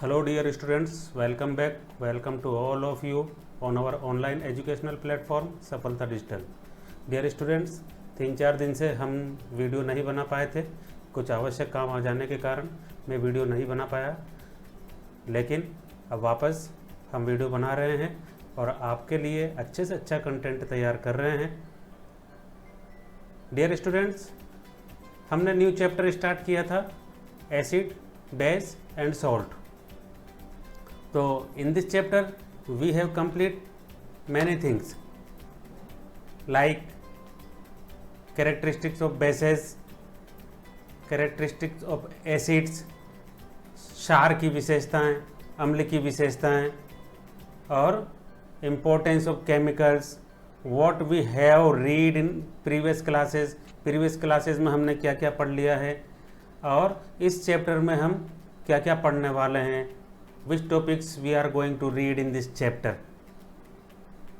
Hello dear students, welcome back. Welcome to all of you on our online educational platform सफलता digital. Dear students, 3-4 दिन से हम video नहीं बना पाए थे। कुछ आवश्यक काम आ जाने के कारण मैं वीडियो नहीं बना पाया, लेकिन अब वापस हम वीडियो बना रहे हैं और आपके लिए अच्छे से अच्छा कंटेंट तैयार कर रहे हैं। डियर स्टूडेंट्स, हमने न्यू चैप्टर स्टार्ट किया था एसिड, बेस एंड सॉल्ट। तो in this chapter we have complete many things like characteristics of bases, characteristics of acids, क्षार की विशेषताएं, अम्ल की विशेषताएं और importance of chemicals, what we have read in previous classes में हमने क्या क्या पढ़ लिया है और इस चैप्टर में हम क्या क्या पढ़ने वाले हैं, which topics we are going to read in this chapter.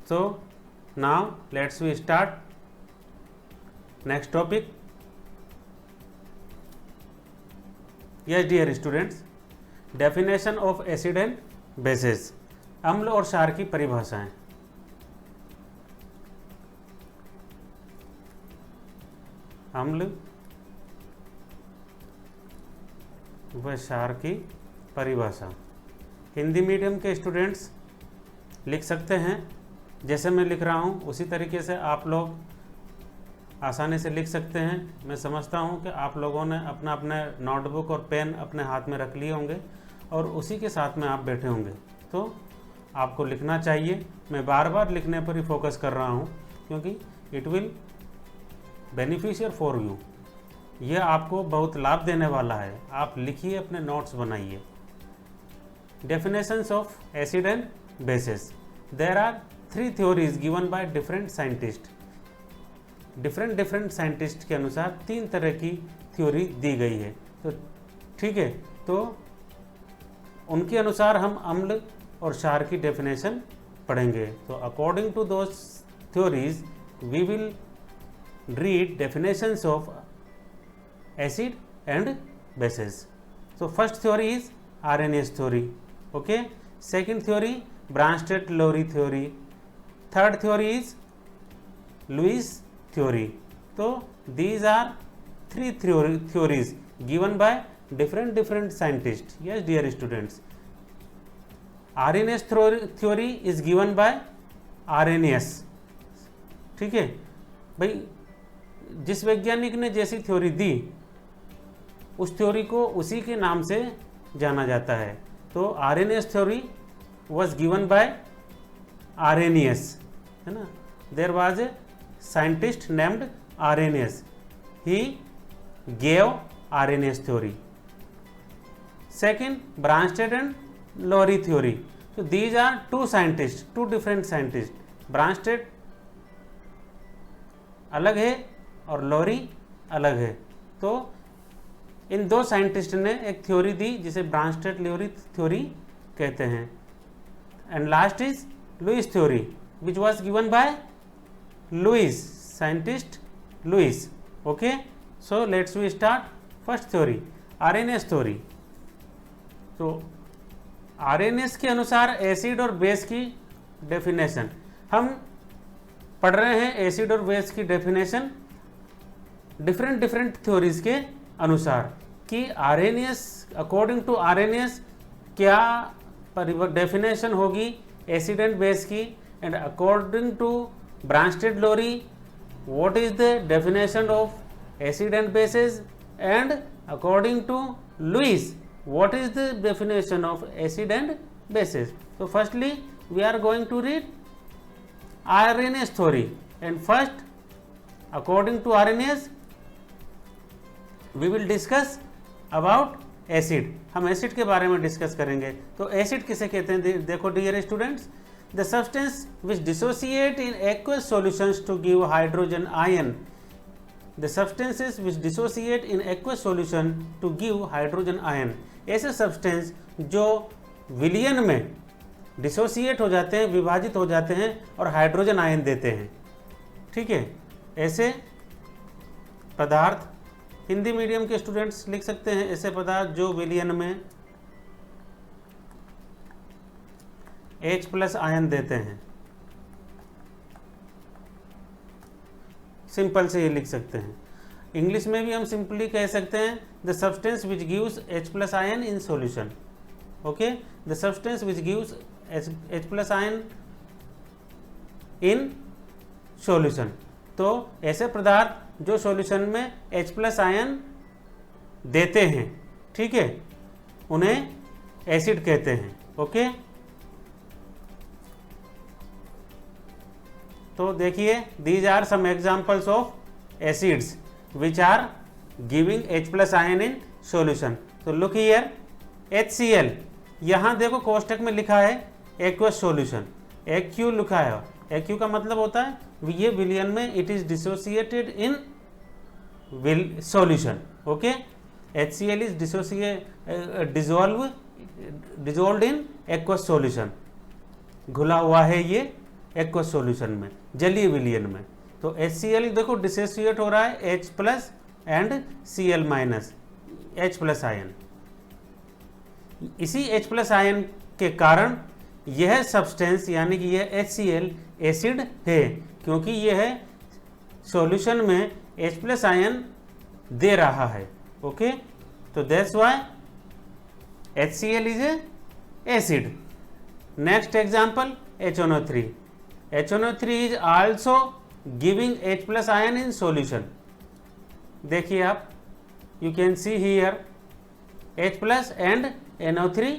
So now let's we start. Next topic. Yes dear students, definition of acid and bases. अम्ल और क्षार की परिभाषाएं। अम्ल व क्षार की परिभाषा हिंदी मीडियम के स्टूडेंट्स लिख सकते हैं। जैसे मैं लिख रहा हूँ उसी तरीके से आप लोग आसानी से लिख सकते हैं। मैं समझता हूँ कि आप लोगों ने अपना अपने नोटबुक और पेन अपने हाथ में रख लिए होंगे और उसी के साथ में आप बैठे होंगे, तो आपको लिखना चाहिए। मैं बार बार लिखने पर ही फोकस कर रहा हूँ क्योंकि it will beneficial for you. यह आपको बहुत लाभ देने वाला है। आप लिखिए, अपने नोट्स बनाइए। Definitions of acid and bases. There are 3 theories given by different scientists. Different scientists के अनुसार 3 तरह की थ्योरी दी गई है। तो ठीक है, तो उनके अनुसार हम अम्ल और क्षार की डेफिनेशन पढ़ेंगे। तो according to those theories we will read definitions of acid and bases. So first theory is Arrhenius theory. Okay. Second theory, Bronsted-Lowry theory. Third theory is Lewis theory. So these are 3 theories given by different scientists. Yes dear students, Arrhenius theory is given by Arrhenius. ठीक है भाई, जिस वैज्ञानिक ने जैसी theory दी उस theory को उसी के नाम से जाना जाता है। तो Arrhenius theory was given by Arrhenius, है ना। There was a scientist named Arrhenius, he gave Arrhenius theory. Second, Bronsted and Lowry theory. तो these are 2 different scientist. Bronsted अलग है और लोरी अलग है। तो इन 2 साइंटिस्ट ने एक थ्योरी दी जिसे ब्रांस्टेड लोरी थ्योरी कहते हैं। And last is Lewis theory which was given by Lewis, scientist Lewis. Okay, so let's we start first theory, Arrhenius theory. तो आर्हेनियस के अनुसार एसिड और बेस की डेफिनेशन हम पढ़ रहे हैं। एसिड और बेस की डेफिनेशन डिफरेंट थ्योरीज के अनुसार कि आर्हेनियस, अकॉर्डिंग टू आर्हेनियस क्या डेफिनेशन होगी एसिड एंड बेस की, and according to Bronsted Lowry what is the definition of acid and bases, and according to Lewis what is the definition of acid and bases. तो firstly we are going to read Arrhenius theory, and first according to Arrhenius we will discuss about acid. हम acid के बारे में discuss करेंगे। तो acid किसे कहते हैं? देखो dear students, the substance which dissociate in aqueous solutions to give hydrogen ion. The substances which dissociate in aqueous solution to give hydrogen ion. ऐसे सब्सटेंस जो विलयन में डिसोसिएट हो जाते हैं, विभाजित हो जाते हैं और हाइड्रोजन आयन देते हैं। ठीक है, ऐसे पदार्थ हिंदी मीडियम के स्टूडेंट्स लिख सकते हैं। ऐसे पदार्थ जो विलयन में H प्लस आयन देते हैं। सिंपल से ये लिख सकते हैं। इंग्लिश में भी हम सिंपली कह सकते हैं the substance which gives H plus ion in solution. Okay, the substance which gives H plus ion in solution. तो ऐसे पदार्थ जो सॉल्यूशन में H प्लस आयन देते हैं, ठीक है, उन्हें एसिड कहते हैं। ओके, तो देखिए these are some examples of acids which are giving H plus ion in solution. तो लुक हियर HCl, यहाँ देखो कोष्टक में लिखा है एक्वस सॉल्यूशन, AQ लिखा है। AQ का मतलब होता है ये विलियन में it is dissociated in solution. Okay, HCl is dissolved in aqueous solution, घुला हुआ है ये एक्वस सॉल्यूशन में, जलीय विलियन में। तो HCl देखो डिसोसिएट हो रहा है H plus and Cl minus, H plus ion. इसी H प्लस आयन के कारण यह सब्सटेंस यानी कि यह HCl एसिड है, क्योंकि यह सॉल्यूशन में H प्लस आयन दे रहा है। ओके, तो that's why HCl is a acid. Next example HNO3। HNO3 is also giving H plus ion in solution. देखिए आप, you can see here H plus and NO3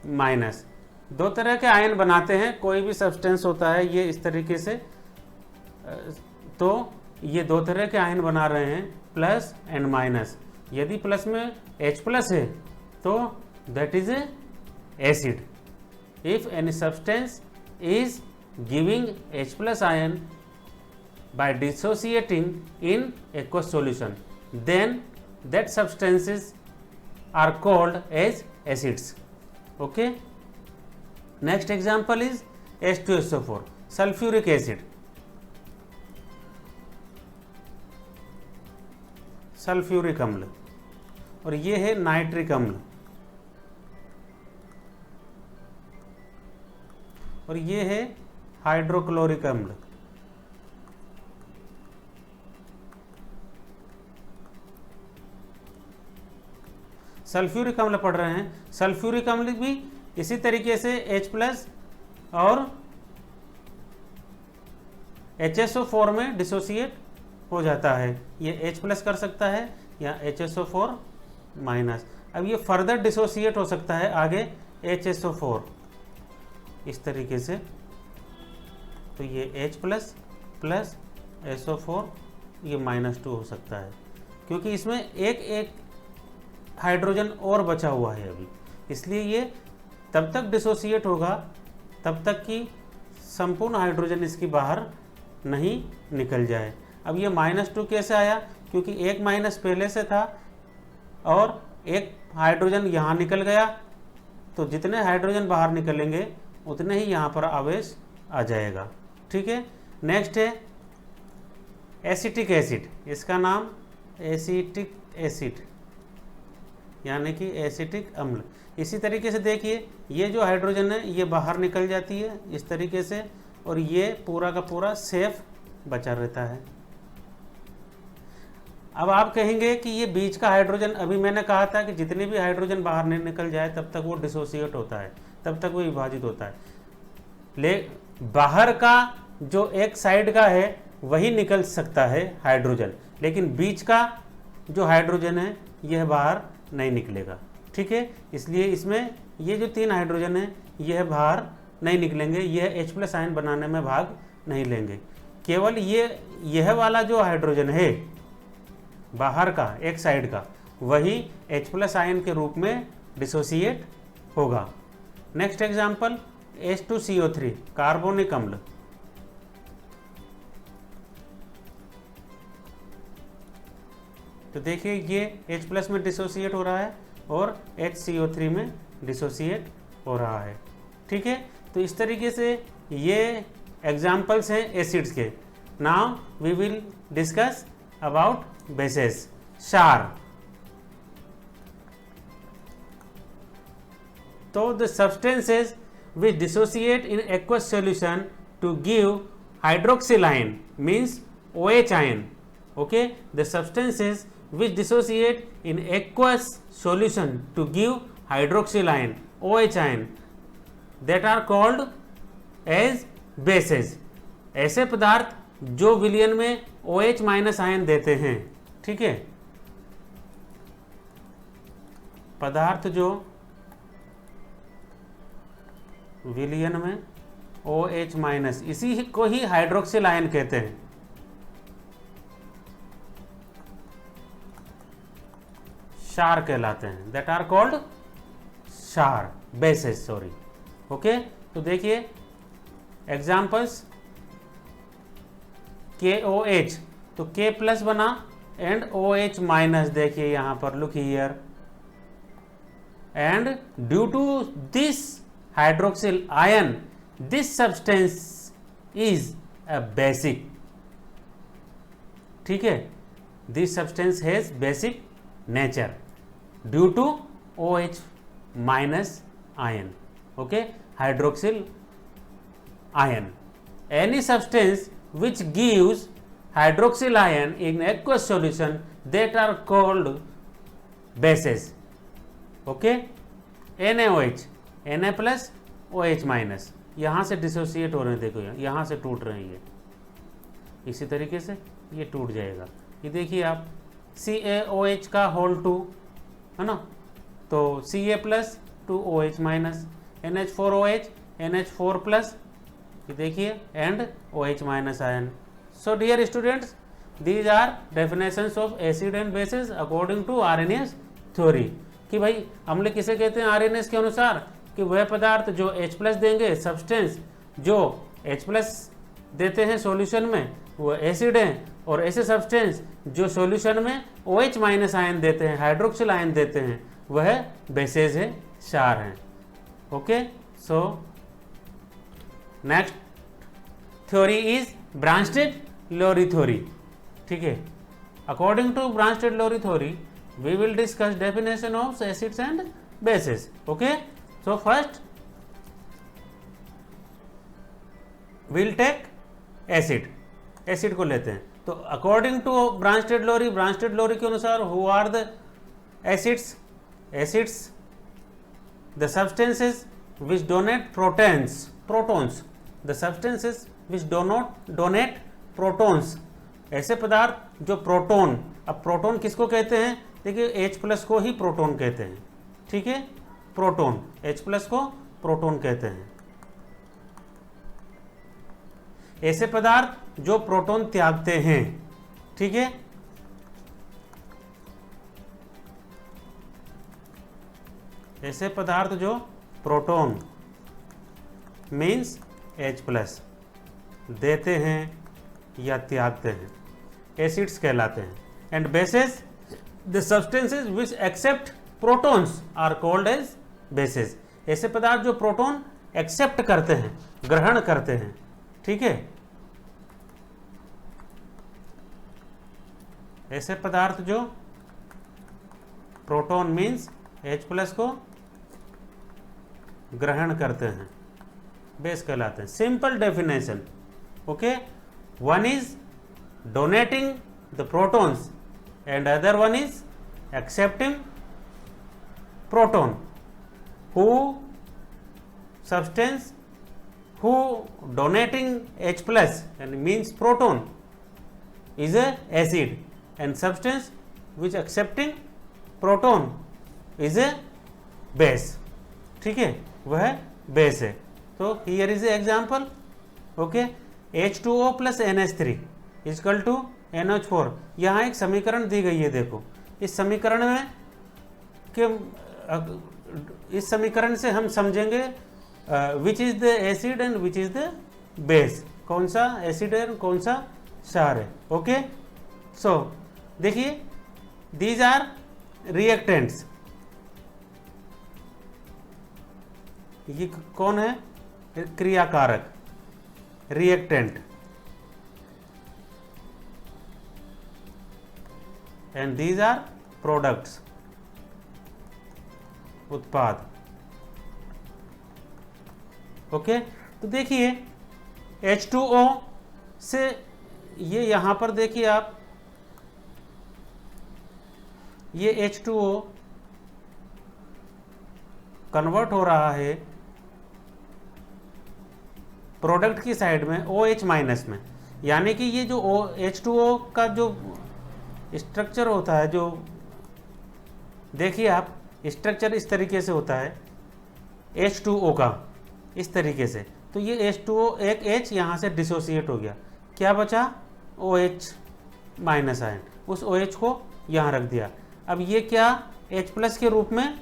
minus. दो तरह के ion बनाते हैं, कोई भी सब्सटेंस होता है ये इस तरीके से, तो ये दो तरह के आयन बना रहे हैं, प्लस एंड माइनस। यदि प्लस में H प्लस है तो that is a acid. If any substance is giving H plus ion by dissociating in aqueous solution, then that substances are called as acids. Okay, next example is H2SO4, sulfuric acid। Sulphuric अम्ल, और ये है nitric अम्ल, और ये है hydrochloric अम्ल। Sulphuric अम्ल पढ़ रहे हैं। सल्फ्यूरिक अम्ल भी इसी तरीके से H प्लस और HSO4 में डिसोसिएट हो जाता है। ये H प्लस कर सकता है या HSO4 माइनस। अब ये फर्दर डिसोसिएट हो सकता है आगे HSO4 इस तरीके से। तो ये H प्लस प्लस SO4 ये -2 हो सकता है, क्योंकि इसमें एक हाइड्रोजन और बचा हुआ है अभी, इसलिए ये तब तक डिसोसिएट होगा तब तक कि संपूर्ण हाइड्रोजन इसकी बाहर नहीं निकल जाए। अब ये -2 कैसे आया? क्योंकि एक माइनस पहले से था और एक हाइड्रोजन यहाँ निकल गया, तो जितने हाइड्रोजन बाहर निकलेंगे उतने ही यहाँ पर आवेश आ जाएगा। ठीक है, नेक्स्ट है एसिटिक एसिड। इसका नाम एसिटिक एसिड यानी कि एसिटिक अम्ल। इसी तरीके से देखिए, ये जो हाइड्रोजन है ये बाहर निकल जाती है इस तरीके से, और ये पूरा का पूरा सेफ बचा रहता है। अब आप कहेंगे कि ये बीच का हाइड्रोजन, अभी मैंने कहा था कि जितने भी हाइड्रोजन बाहर नहीं निकल जाए तब तक वो डिसोसिएट होता है, तब तक वो विभाजित होता है। बाहर का जो एक साइड का है वही निकल सकता है हाइड्रोजन, लेकिन बीच का जो हाइड्रोजन है यह बाहर नहीं निकलेगा। ठीक है, इसलिए इसमें ये जो 3 हाइड्रोजन है यह बाहर नहीं निकलेंगे, यह H प्लस आयन बनाने में भाग नहीं लेंगे। केवल यह वाला जो हाइड्रोजन है बाहर का एक साइड का, वही H प्लस आयन के रूप में डिसोसिएट होगा। नेक्स्ट एग्जाम्पल H2CO3 कार्बोनिक अम्ल। तो देखिए ये H प्लस में डिसोसिएट हो रहा है और HCO3 में डिसोसिएट हो रहा है। ठीक है, तो इस तरीके से ये एग्जाम्पल्स हैं एसिड्स के। Now we will discuss about bases. क्षार, तो the substances which dissociate in aqueous solution to give hydroxyl ion, means OH ion. Okay, the substances which dissociate in aqueous solution to give hydroxyl ion, OH ion, that are called as bases. ऐसे पदार्थ जो विलयन में OH minus ion देते हैं, ठीक है, पदार्थ जो विलयन में OH माइनस, इसी को ही हाइड्रोक्सिल आयन कहते हैं. क्षार कहलाते हैं. दैट आर कॉल्ड क्षार, बेसेस, सॉरी. ओके, तो देखिए एग्जाम्पल्स. KOH, तो K प्लस बना एंड OH माइनस. देखिए यहां पर, look here. And due to this hydroxyl ion, this substance is a basic. ठीक है, this substance has basic nature due to OH minus ion. Okay, hydroxyl ion. Any substance which gives hydroxyl ion in aqueous solution, that are called bases. Okay, NaOH, Na plus OH minus, यहाँ से dissociate हो रहे हैं. देखो यहाँ से टूट रहे हैं ये, इसी तरीके से ये टूट जाएगा. ये देखिए आप, CaOH का होल 2 है ना, तो Ca plus 2OH minus, NH4OH, NH4 plus, ये देखिए, and OH minus ion. So dear students, these are definitions of acid and bases according to Arrhenius theory. कि भाई अम्ल किसे कहते हैं आरएनएस के अनुसार? कि वह पदार्थ जो H प्लस देंगे, सब्सटेंस जो H प्लस देते हैं सॉल्यूशन में, वो एसिड हैं. और ऐसे सब्सटेंस जो सॉल्यूशन में OH माइनस आयन देते हैं, हाइड्रोक्सिल आयन देते हैं, वह बेसेज है, क्षार हैं. Okay, so next theory is Bronsted Lowry theory. ठीक है, according to Bronsted Lowry theory we will discuss definition of acids and bases. Okay, so first will take acid. Acid को लेते हैं. तो अकॉर्डिंग टू ब्रांस्टेड-लोरी, ब्रांस्टेड-लोरी के अनुसार who are the acids? Acids the substances which donate protons. The substances which do not donate protons, ऐसे पदार्थ जो proton. अब प्रोटोन किसको कहते हैं? देखिए H प्लस को ही प्रोटोन कहते हैं. ठीक है, प्रोटोन, H प्लस को प्रोटोन कहते हैं. ऐसे पदार्थ जो प्रोटोन त्यागते हैं. ठीक है, ऐसे पदार्थ जो प्रोटोन मीन्स H प्लस देते हैं या त्यागते हैं, एसिड्स कहलाते हैं. And bases the substances which accept protons are called as bases. ऐसे पदार्थ जो प्रोटॉन एक्सेप्ट करते हैं, ग्रहण करते हैं. ठीक है, ऐसे पदार्थ जो प्रोटॉन मीन्स H प्लस को ग्रहण करते हैं, बेस कहलाते हैं. Simple definition. Okay, one is donating the protons and other one is accepting proton. Who substance who donating H plus and means proton is a acid, and substance which accepting proton is a base. ठीक है, वह base है. तो here is a example. Okay, H2O plus NH3 equal to NH4. यहाँ एक समीकरण दी गई है. देखो इस समीकरण में कि इस समीकरण से हम समझेंगे which is the acid and which is the base. कौन सा एसिड है कौन सा क्षार है. ओके, सो देखिए दीज आर रिएक्टेंट्स. ये कौन है? क्रियाकारक, reactant. And these are products, उत्पाद. ओके, तो देखिए H2O से ये यहाँ पर देखिए आप, ये H2O कन्वर्ट हो रहा है प्रोडक्ट की साइड में OH माइनस में, यानी कि ये जो H2O का जो स्ट्रक्चर होता है, जो देखिए आप स्ट्रक्चर इस तरीके से होता है H2O का, इस तरीके से, तो ये H2O एक H यहाँ से डिसोसिएट हो गया, क्या बचा OH माइनस आयन, उस OH को यहाँ रख दिया। अब ये क्या H प्लस के रूप में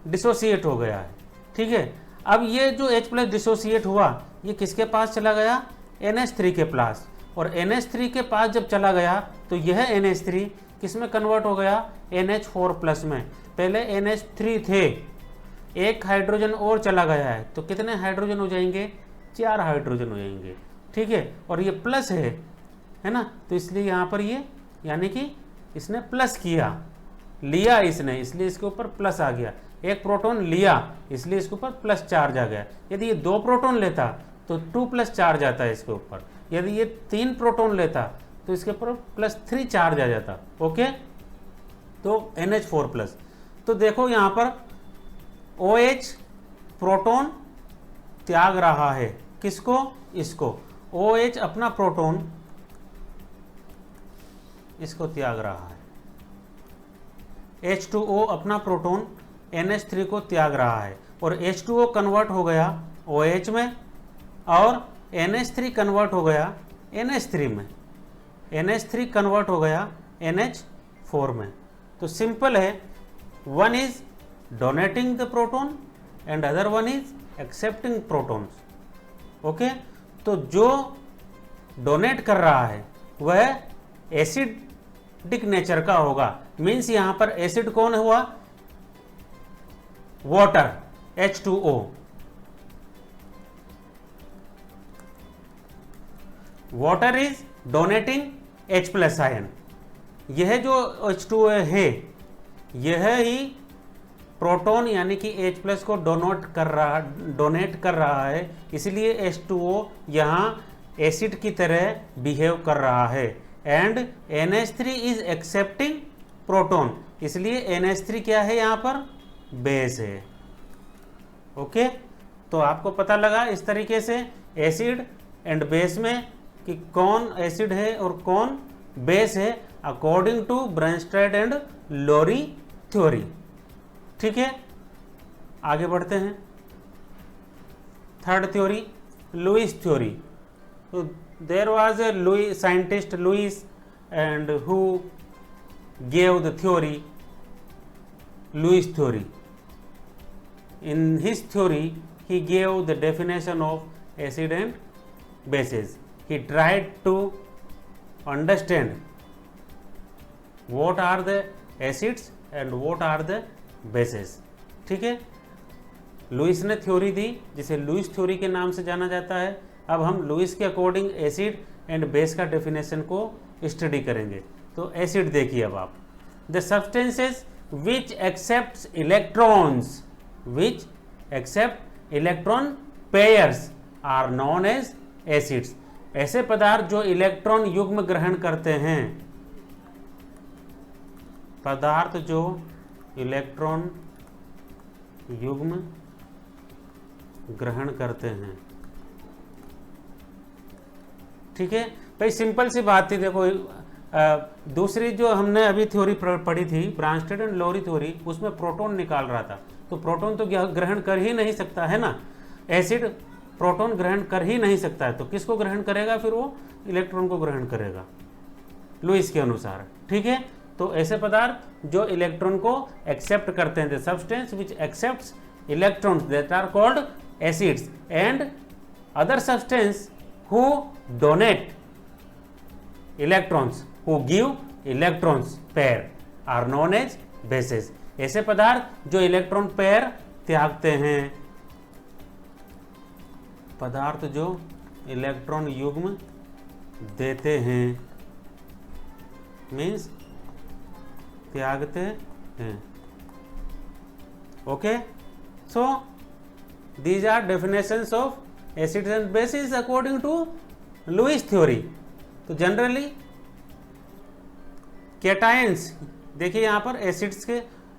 डिसोसिएट हो गया है, ठीक है। अब ये जो H प्लस डिसोसिएट हुआ ये किसके पास चला गया, NH3 के पास, और NH3 के पास जब चला गया तो यह NH3 किस में कन्वर्ट हो गया, NH4 प्लस में। पहले NH3 थे, एक हाइड्रोजन और चला गया है, तो कितने हाइड्रोजन हो जाएंगे, 4 हाइड्रोजन हो जाएंगे, ठीक है। और ये प्लस है ना, तो इसलिए यहाँ पर ये, यानी कि इसने प्लस लिया इसने, इसलिए इसके ऊपर प्लस आ गया। एक प्रोटॉन लिया इसलिए इसके ऊपर प्लस चार्ज आ गया। यदि ये 2 प्रोटॉन लेता तो 2 प्लस चार्ज आता है इसके ऊपर। यदि ये 3 प्रोटॉन लेता तो इसके ऊपर +3 चार्ज आ जाता। ओके, तो NH4 प्लस। तो देखो यहाँ पर OH प्रोटॉन त्याग रहा है, किसको, इसको। OH अपना प्रोटॉन इसको त्याग रहा है, H2O अपना प्रोटॉन NH3 को त्याग रहा है, और H2O कन्वर्ट हो गया OH में, और NH3 कन्वर्ट हो गया NH3 में, NH3 कन्वर्ट हो गया NH4 में। तो सिंपल है, one is donating the proton and other one is accepting protons. Okay, तो जो डोनेट कर रहा है वह एसिडिक नेचर का होगा। मीन्स यहां पर एसिड कौन हुआ, water H2O। Water is donating H plus ion. यह जो H2O है यह ही प्रोटॉन यानी कि H प्लस को डोनेट कर रहा है, इसलिए H2O यहाँ एसिड की तरह बिहेव कर रहा है। And NH3 is accepting proton, इसलिए NH3 क्या है यहाँ पर, बेस है। ओके, तो आपको पता लगा इस तरीके से एसिड एंड बेस में कि कौन एसिड है और कौन बेस है, according to Bronsted and Lowry theory. ठीक है, आगे बढ़ते हैं। Third theory, Lewis theory. तो there was a scientist Lewis and who gave the theory, Lewis theory. In his theory, he gave the definition of acid and bases. He tried to understand what are the acids and what are the bases. ठीक है, Lewis ने theory दी जिसे Lewis theory के नाम से जाना जाता है। अब हम लुईस के अकॉर्डिंग एसिड एंड बेस का डेफिनेशन को स्टडी करेंगे। तो एसिड देखिए अब आप, the substances which accept electron pairs are known as acids. ऐसे पदार्थ जो इलेक्ट्रॉन युग्म ग्रहण करते हैं, पदार्थ जो इलेक्ट्रॉन युग्म ग्रहण करते हैं। ठीक है भाई, सिंपल सी बात थी। देखो दूसरी जो हमने अभी थ्योरी पढ़ी थी, ब्रांस्टेड एंड लोरी थ्योरी, उसमें प्रोटॉन निकाल रहा था। तो प्रोटॉन तो ग्रहण कर ही नहीं सकता है ना, एसिड प्रोटॉन ग्रहण कर ही नहीं सकता है, तो किसको ग्रहण करेगा, फिर वो इलेक्ट्रॉन को ग्रहण करेगा लुईस के अनुसार। ठीक है, तो ऐसे पदार्थ जो इलेक्ट्रॉन को एक्सेप्ट करते हैं, the substance which accepts electrons that are called acids, and other substance who donate electrons, who give electrons pair are known as bases. ऐसे पदार्थ जो इलेक्ट्रॉन पेयर त्यागते हैं, पदार्थ जो इलेक्ट्रॉन युग्म देते हैं, मीन्स त्यागते हैं। Okay, so these are definitions of acids and bases according to Lewis theory. तो जनरली कैटायंस, देखिए यहाँ पर एसिड्स के,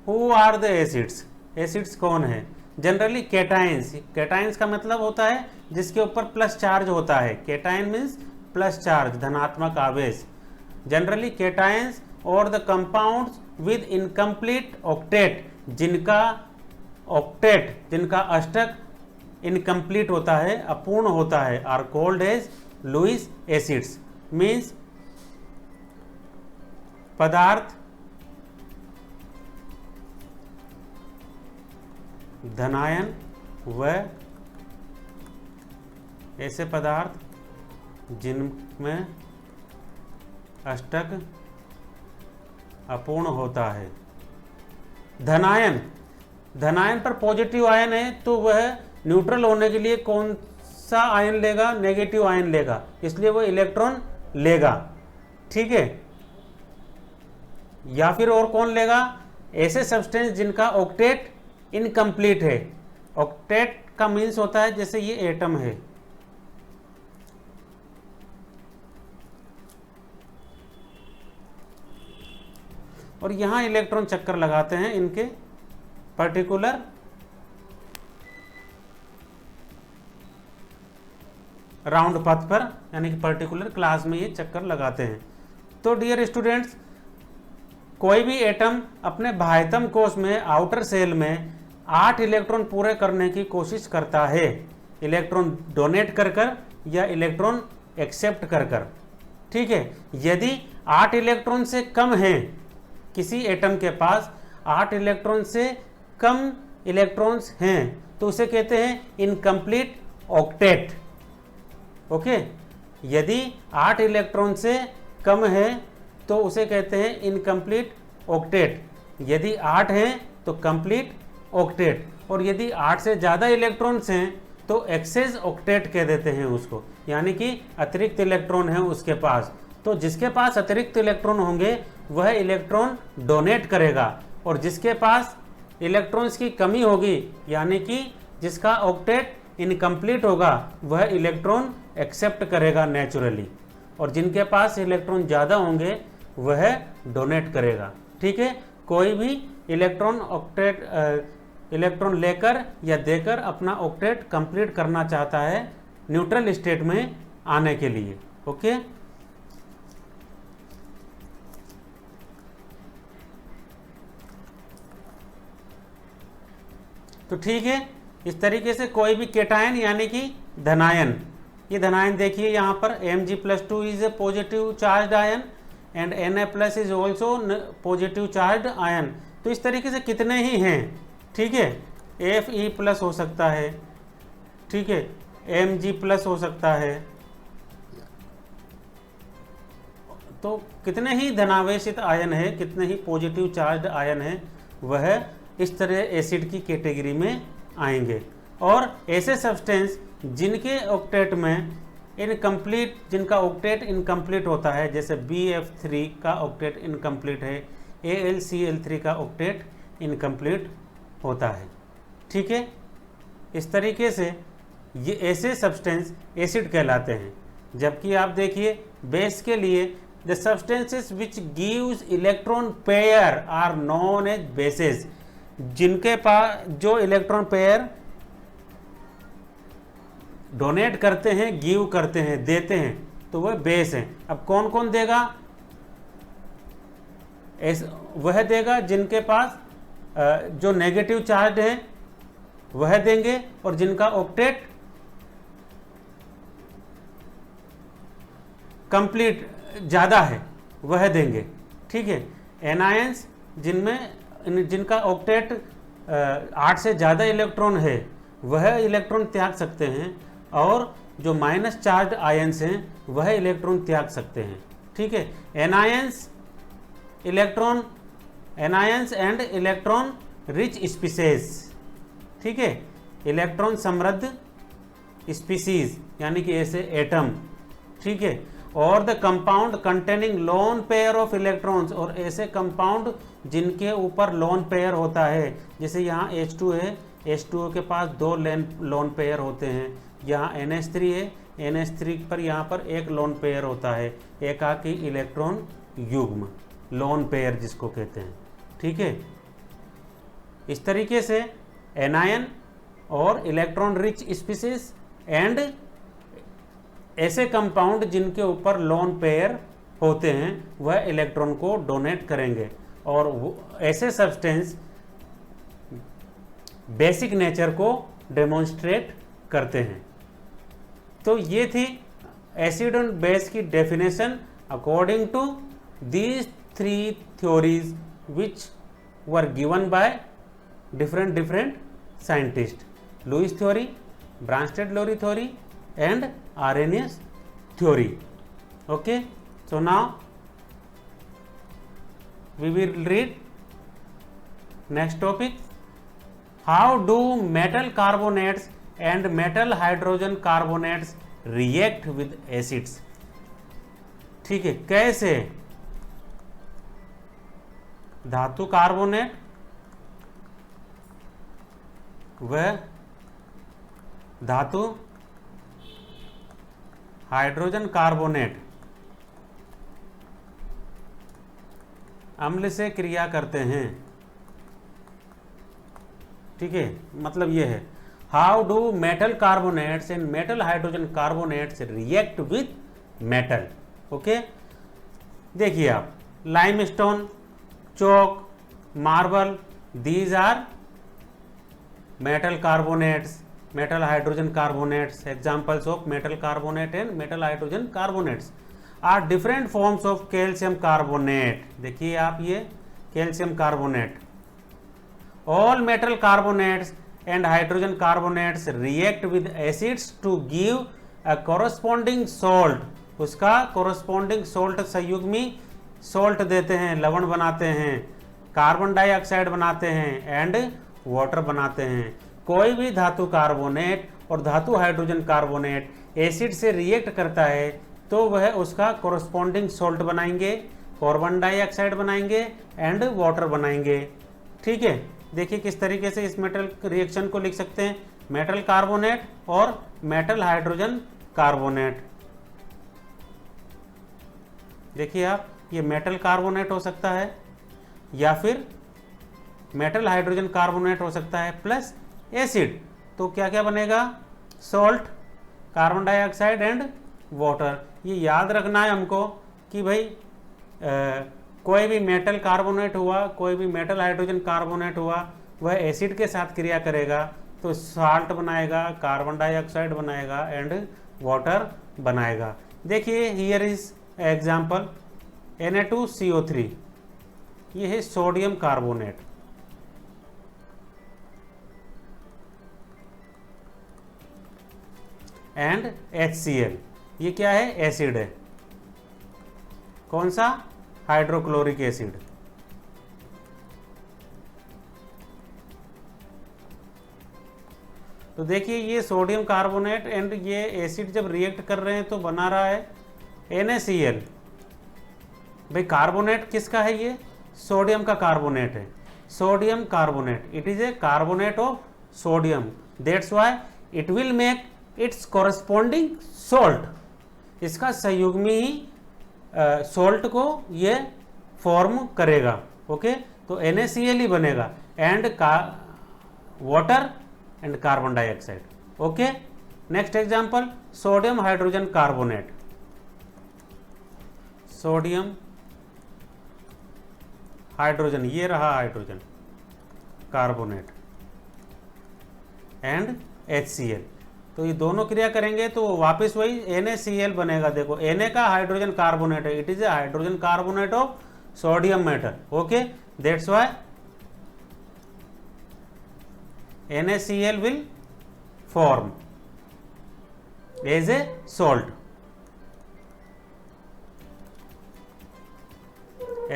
who are the acids, acids कौन है? जनरली कैटायंस, कैटायंस का मतलब होता है जिसके ऊपर प्लस चार्ज होता है, कैटायन मीन्स प्लस चार्ज, धनात्मक आवेश। जनरली कैटायंस और the compounds with incomplete octet, जिनका ऑक्टेट, जिनका अष्टक इनकम्प्लीट होता है, अपूर्ण होता है, are called as Lewis acids. Means पदार्थ धनायन व ऐसे पदार्थ जिनमें अष्टक अपूर्ण होता है। धनायन, धनायन पर पॉजिटिव आयन है तो वह न्यूट्रल होने के लिए कौन सा आयन लेगा? नेगेटिव आयन लेगा, इसलिए वो इलेक्ट्रॉन लेगा, ठीक है। या फिर और कौन लेगा? ऐसे सब्सटेंस जिनका ऑक्टेट इनकम्प्लीट है। ऑक्टेट का मीन्स होता है जैसे ये एटम है, और यहां इलेक्ट्रॉन चक्कर लगाते हैं इनके पर्टिकुलर राउंड पथ पर, यानी कि पर्टिकुलर क्लास में ये चक्कर लगाते हैं। तो डियर स्टूडेंट्स, कोई भी एटम अपने बाह्यतम कोश में, आउटर सेल में 8 इलेक्ट्रॉन पूरे करने की कोशिश करता है, इलेक्ट्रॉन डोनेट कर कर या इलेक्ट्रॉन एक्सेप्ट कर कर, ठीक है। यदि 8 इलेक्ट्रॉन से कम है, किसी एटम के पास 8 इलेक्ट्रॉन से कम इलेक्ट्रॉन्स हैं, तो उसे कहते हैं इनकम्प्लीट ऑक्टेट, ओके। यदि 8 इलेक्ट्रॉन से कम है तो उसे कहते हैं इनकम्प्लीट ऑक्टेट। यदि 8 हैं तो कंप्लीट ऑक्टेट, और यदि 8 से ज़्यादा इलेक्ट्रॉन्स हैं तो एक्सेस ऑक्टेट कह देते हैं उसको, यानी कि अतिरिक्त इलेक्ट्रॉन है उसके पास। तो जिसके पास अतिरिक्त इलेक्ट्रॉन होंगे वह इलेक्ट्रॉन डोनेट करेगा, और जिसके पास इलेक्ट्रॉन्स की कमी होगी, यानी कि जिसका ऑक्टेट इनकम्प्लीट होगा, वह इलेक्ट्रॉन एक्सेप्ट करेगा नेचुरली, और जिनके पास इलेक्ट्रॉन ज़्यादा होंगे वह डोनेट करेगा, ठीक है। कोई भी इलेक्ट्रॉन ऑक्टेट इलेक्ट्रॉन लेकर या देकर अपना ऑक्टेट कंप्लीट करना चाहता है न्यूट्रल स्टेट में आने के लिए, ओके। तो ठीक है, इस तरीके से कोई भी केटायन यानी कि धनायन, ये धनायन देखिए यहाँ पर Mg+2 is a positive charge ion and Na+ is also positive charge ion. तो इस तरीके से कितने ही हैं, ठीक है। Fe+ हो सकता है, ठीक है, Mg+ हो सकता है। तो कितने ही धनावेशित आयन है, कितने ही पॉजिटिव चार्ज आयन है, वह इस तरह एसिड की कैटेगरी में आएंगे। और ऐसे सब्सटेंस जिनके ऑक्टेट में इनकम्प्लीट, जिनका ऑक्टेट इनकम्प्लीट होता है, जैसे BF3 का ऑक्टेट इनकम्प्लीट है, AlCl3 का ऑक्टेट इनकम्प्लीट होता है, ठीक है। इस तरीके से ये ऐसे सब्सटेंस एसिड कहलाते हैं। जबकि आप देखिए बेस के लिए the substances which gives electron pair are known as bases. जिनके पास जो इलेक्ट्रॉन पेयर डोनेट करते हैं, गिव करते हैं, देते हैं, तो वह बेस हैं। अब कौन कौन देगा? वह देगा जिनके पास जो नेगेटिव चार्ज है वह देंगे, और जिनका ऑक्टेट कंप्लीट ज़्यादा है वह देंगे, ठीक है। एनायंस जिनका ऑक्टेट 8 से ज़्यादा इलेक्ट्रॉन है वह इलेक्ट्रॉन त्याग सकते हैं, और जो माइनस चार्ज आयंस हैं वह इलेक्ट्रॉन त्याग सकते हैं, ठीक है। Anions and electron rich species, ठीक है, इलेक्ट्रॉन समृद्ध स्पीसीज यानी कि ऐसे एटम, ठीक है। और the compound containing lone pair of electrons, और ऐसे कंपाउंड जिनके ऊपर लोन पेयर होता है, जैसे यहाँ H2 है, H2O के पास 2 लोन पेयर होते हैं, यहाँ NH3 है, NH3 पर यहाँ पर एक लोन पेयर होता है, एकाकी इलेक्ट्रॉन युग्म, लोन पेयर जिसको कहते हैं। ठीक है, इस तरीके से एनायन और इलेक्ट्रॉन रिच स्पीसीज एंड ऐसे कंपाउंड जिनके ऊपर लोन पेयर होते हैं वह इलेक्ट्रॉन को डोनेट करेंगे, और ऐसे सब्सटेंस बेसिक नेचर को डेमोन्स्ट्रेट करते हैं। तो ये थी एसिड एंड बेस की definition according to these 3 theories which were given by different scientists, Lewis theory, Bronsted-Lowry theory and Arrhenius theory. Okay, so now we will read next topic. How do metal carbonates and metal hydrogen carbonates react with acids? ठीक है, कैसे धातु carbonate वह धातु hydrogen carbonate अम्ल से क्रिया करते हैं। ठीक है, मतलब यह है how do metal carbonates and metal hydrogen carbonates react with metal. Okay, देखिए आप, limestone, chalk, marble, these are metal carbonates, metal hydrogen carbonates, examples of metal carbonate and metal hydrogen carbonates are different forms of calcium carbonate। देखिए आप, ये calcium carbonate, all metal carbonates and hydrogen carbonates react with acids to give a corresponding salt। उसका corresponding salt संयुग्मी salt देते हैं, लवण बनाते हैं, carbon dioxide बनाते हैं एंड वाटर बनाते हैं। कोई भी धातु कार्बोनेट और धातु हाइड्रोजन कार्बोनेट एसिड से रिएक्ट करता है तो वह उसका कोरस्पॉन्डिंग सोल्ट बनाएंगे, कार्बन डाइऑक्साइड बनाएंगे एंड वाटर बनाएंगे। ठीक है, देखिए किस तरीके से इस मेटल रिएक्शन को लिख सकते हैं, मेटल कार्बोनेट और मेटल हाइड्रोजन कार्बोनेट। देखिए आप, ये मेटल कार्बोनेट हो सकता है या फिर मेटल हाइड्रोजन कार्बोनेट हो सकता है प्लस एसिड। तो क्या क्या बनेगा, salt, carbon dioxide and water. ये याद रखना है हमको कि भाई कोई भी मेटल कार्बोनेट हुआ, कोई भी मेटल हाइड्रोजन कार्बोनेट हुआ, वह एसिड के साथ क्रिया करेगा तो साल्ट बनाएगा, कार्बन डाइऑक्साइड बनाएगा एंड वाटर बनाएगा। देखिए हियर इज एग्जाम्पल Na2CO3, ये है सोडियम कार्बोनेट। एंड HCl, ये क्या है, एसिड है। कौन सा, हाइड्रोक्लोरिक एसिड। तो देखिए ये सोडियम कार्बोनेट एंड ये एसिड जब रिएक्ट कर रहे हैं तो बना रहा है NaCl। भाई कार्बोनेट किसका है, ये सोडियम का कार्बोनेट है, sodium carbonate. It is a carbonate of sodium, that's why it will make it's corresponding salt. इसका संयुग्मी ही सोल्ट को ये फॉर्म करेगा। ओके, तो NaCl ही बनेगा and water and carbon dioxide. Okay, next example sodium hydrogen carbonate. Sodium hydrogen, ये रहा hydrogen carbonate and HCl। तो ये दोनों क्रिया करेंगे तो वापस वही NaCl बनेगा। देखो Na का हाइड्रोजन कार्बोनेट है, it is a hydrogen carbonate of sodium metal. Okay, that's why NaCl will form as a salt,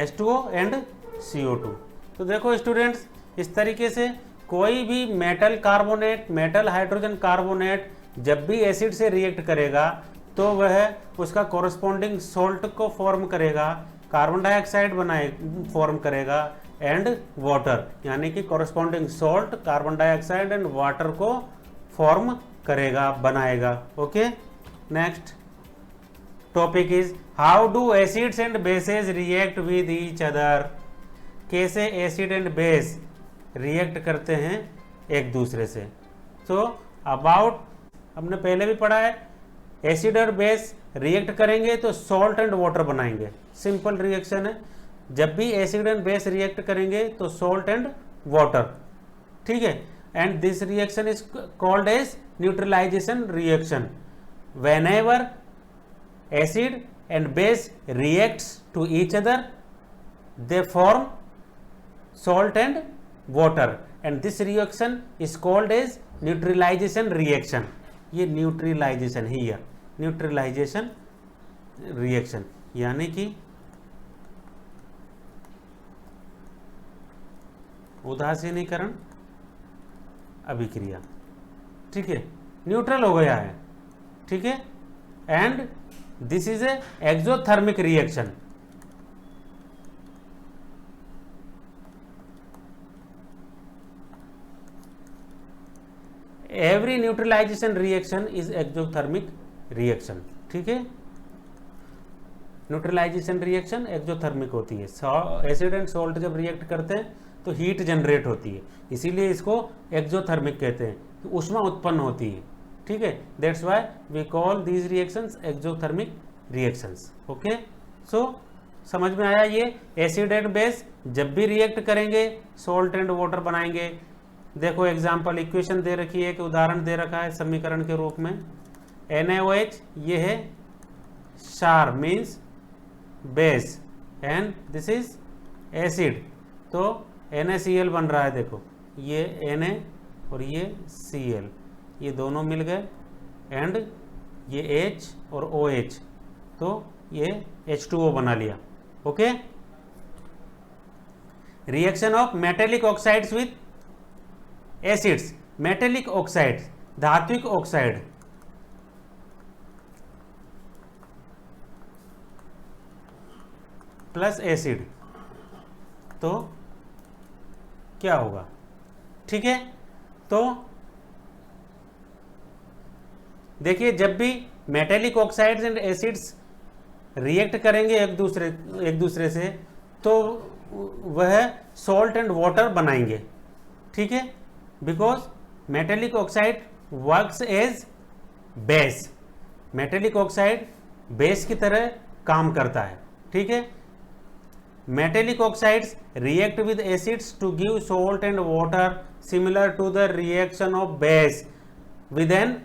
H2O and CO2। तो देखो स्टूडेंट्स, इस तरीके से कोई भी metal carbonate, metal hydrogen carbonate जब भी एसिड से रिएक्ट करेगा तो वह उसका कोरस्पॉन्डिंग सोल्ट को फॉर्म करेगा कार्बन डाइऑक्साइड फॉर्म करेगा एंड वाटर, यानी कि corresponding salt carbon dioxide and water को फॉर्म करेगा, बनाएगा। Okay, next topic is how do acids and bases react with each other. कैसे एसिड एंड बेस रिएक्ट करते हैं एक दूसरे से। तो अबाउट हमने पहले भी पढ़ा है, एसिड और बेस रिएक्ट करेंगे तो सॉल्ट एंड वाटर बनाएंगे, सिंपल रिएक्शन है। जब भी एसिड एंड बेस रिएक्ट करेंगे तो सॉल्ट एंड वाटर, ठीक है। And this reaction is called as neutralization reaction. Whenever acid and base reacts to each other they form salt and water and this reaction is called as neutralization reaction। ये neutralisation here, neutralisation reaction यानी कि उदासीनीकरण अभिक्रिया, ठीक है, neutral हो गया है, ठीक है। And this is a exothermic reaction. Every neutralization reaction is exothermic reaction, ठीक है। न्यूट्रलाइजेशन रिएक्शन एक्सोथर्मिक होती है। एसिड एंड सॉल्ट जब रिएक्ट करते हैं तो हीट जनरेट होती है, इसीलिए इसको एक्सोथर्मिक कहते हैं, तो ऊष्मा उत्पन्न होती है, ठीक है। That's why we call these reactions exothermic reactions. Okay, so समझ में आया। ये एसिड एंड बेस जब भी रिएक्ट करेंगे सॉल्ट एंड वाटर बनाएंगे। देखो एग्जाम्पल, इक्वेशन दे रखी है कि उदाहरण दे रखा है समीकरण के रूप में। NaOH ये है क्षार means base and this is acid, तो NaCl बन रहा है। देखो ये Na और ये Cl, ये दोनों मिल गए एंड ये H और OH, तो ये H2O बना लिया। Okay, reaction of metallic oxides with acids. Metallic oxide धात्विक ऑक्साइड, प्लस एसिड, तो क्या होगा, ठीक है। तो देखिए जब भी metallic oxides and acids react करेंगे एक दूसरे से तो वह सॉल्ट एंड वाटर बनाएंगे, ठीक है। Because metallic oxide works as base, metallic oxide base की तरह काम करता है, ठीक है। Metallic oxides react with acids to give salt and water similar to the reaction of base with an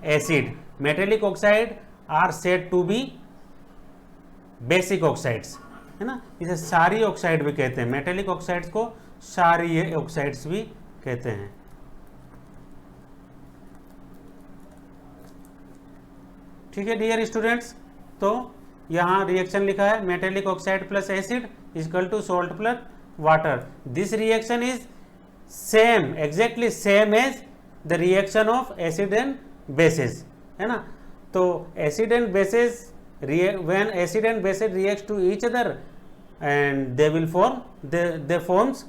acid. Metallic oxide are said to be basic oxides, है ना। इसे क्षारीय ऑक्साइड भी कहते हैं, मेटेलिक ऑक्साइड्स को क्षारीय ऑक्साइड्स भी कहते हैं। ठीक है डियर स्टूडेंट्स, तो यहाँ रिएक्शन लिखा है metallic oxide plus acid equal to salt plus water. This reaction is same, exactly same as the reaction of acid and bases, है ना। तो acid and bases, when acid and base reacts to each other and they will form they forms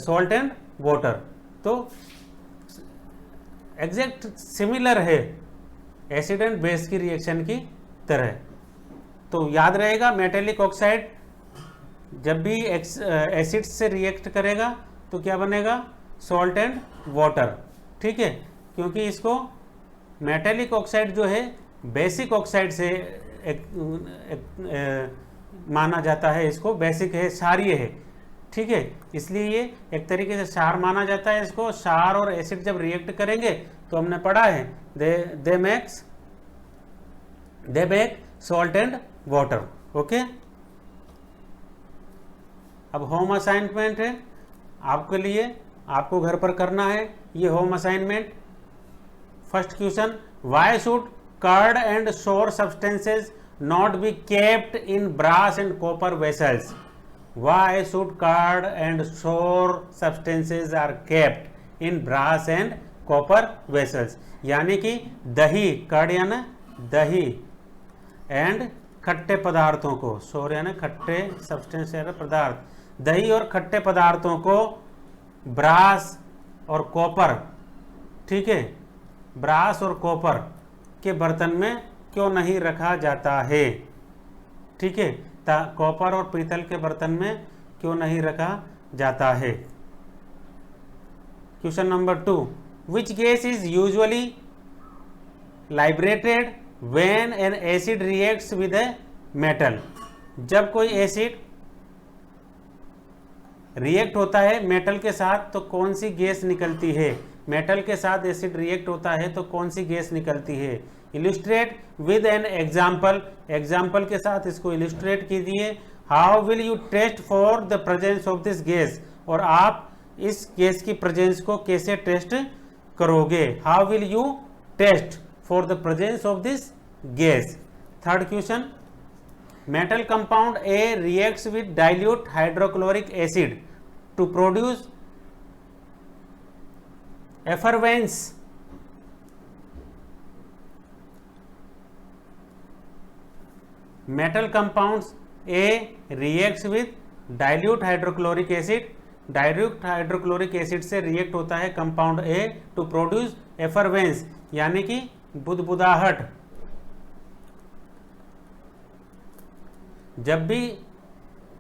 salt and water। तो exact similar है acid and base की reaction की तरह। तो याद रहेगा मेटेलिक ऑक्साइड जब भी एसिड से रिएक्ट करेगा तो क्या बनेगा, सॉल्ट एंड वाटर, ठीक है। क्योंकि इसको मेटेलिक ऑक्साइड जो है बेसिक ऑक्साइड से माना जाता है, इसको बेसिक है, क्षारीय है, ठीक है। इसलिए ये एक तरीके से क्षार माना जाता है इसको। क्षार और एसिड जब रिएक्ट करेंगे तो हमने पढ़ा है they make salt and water. Okay, अब होम असाइनमेंट है आपके लिए, आपको घर पर करना है ये home assignment. First question, why should curd and sour substances not be kept in brass and copper vessels? Why should curd and sour substances are kept in brass and copper vessels? यानी कि दही, curd यानी दही and खट्टे पदार्थों को, सोर यानी खट्टे सब्सटेंस यानी पदार्थ, दही और खट्टे पदार्थों को ब्रास और कॉपर, ठीक है, ब्रास और कॉपर के बर्तन में क्यों नहीं रखा जाता है, ठीक है, कॉपर और पीतल के बर्तन में क्यों नहीं रखा जाता है। Question number 2, which gas is usually liberated when an acid reacts with a metal. जब कोई एसिड रिएक्ट होता है मेटल के साथ तो कौन सी गैस निकलती है, मेटल के साथ एसिड रिएक्ट होता है तो कौन सी गैस निकलती है। Illustrate with an example, example के साथ इसको इलिस्ट्रेट कीजिए। How will you test for the presence of this gas, और आप इस गैस की प्रेजेंस को कैसे टेस्ट करोगे। How will you test for the presence of this gas. Third question, metal compound A reacts with dilute hydrochloric acid to produce effervescence. Metal compounds A reacts with dilute hydrochloric acid, dilute hydrochloric acid से react होता है compound A to produce effervescence यानी कि बुदबुदाहट। जब भी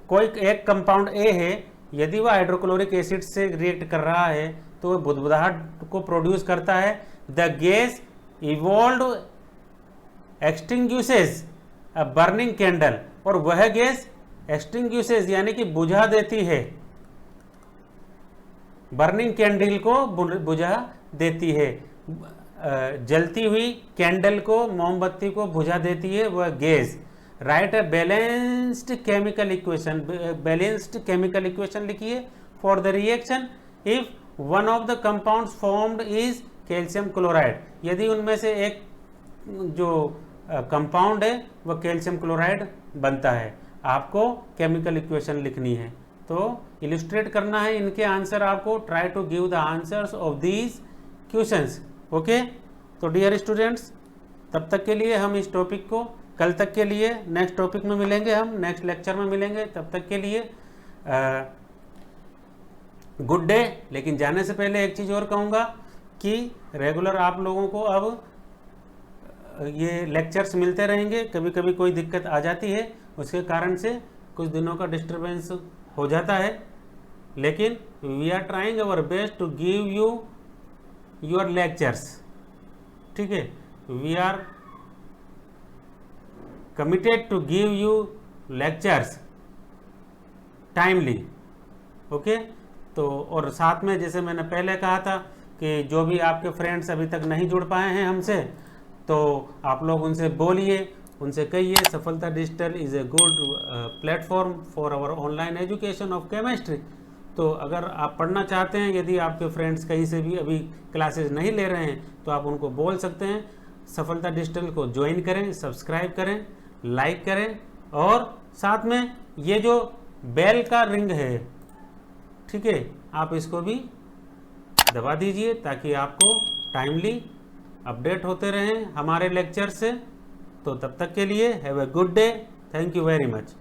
कोई एक compound A है यदि वह हाइड्रोक्लोरिक एसिड से रिएक्ट कर रहा है तो वह बुदबुदाहट को प्रोड्यूस करता है। The gas evolve extinguishes a burning candle, और वह गैस एक्सटिंग्विशेस यानी कि बुझा देती है, बर्निंग कैंडल को बुझा देती है, जलती हुई कैंडल को, मोमबत्ती को बुझा देती है वह gas. Write a balanced chemical equation, balanced chemical equation लिखिए for the reaction if one of the compounds formed is calcium chloride. यदि उनमें से एक जो कंपाउंड है वह कैल्शियम क्लोराइड बनता है, आपको केमिकल इक्वेशन लिखनी है तो इलिस्ट्रेट करना है इनके आंसर आपको। Try to give the answers of these questions. Okay, तो डियर स्टूडेंट्स तब तक के लिए हम इस टॉपिक को, कल तक के लिए नेक्स्ट टॉपिक में मिलेंगे, हम नेक्स्ट लेक्चर में मिलेंगे। तब तक के लिए गुड डे। लेकिन जाने से पहले एक चीज़ और कहूँगा कि रेगुलर आप लोगों को अब ये लेक्चर्स मिलते रहेंगे। कभी कभी कोई दिक्कत आ जाती है, उसके कारण से कुछ दिनों का डिस्टरबेंस हो जाता है, लेकिन we are trying our best to give you your lectures, ठीक है। We are committed to give you lectures timely. Okay, तो और साथ में जैसे मैंने पहले कहा था कि जो भी आपके फ्रेंड्स अभी तक नहीं जुड़ पाए हैं हमसे, तो आप लोग उनसे बोलिए, उनसे कहिए Safalta digital is a good platform for our online education of chemistry. तो अगर आप पढ़ना चाहते हैं, यदि आपके फ्रेंड्स कहीं से भी अभी क्लासेस नहीं ले रहे हैं तो आप उनको बोल सकते हैं सफलता डिजिटल को ज्वाइन करें, सब्सक्राइब करें, लाइक करें, और साथ में ये जो बेल का रिंग है, ठीक है, आप इसको भी दबा दीजिए ताकि आपको टाइमली अपडेट होते रहें हमारे लेक्चर से। तो तब तक के लिए have a good day, thank you very much.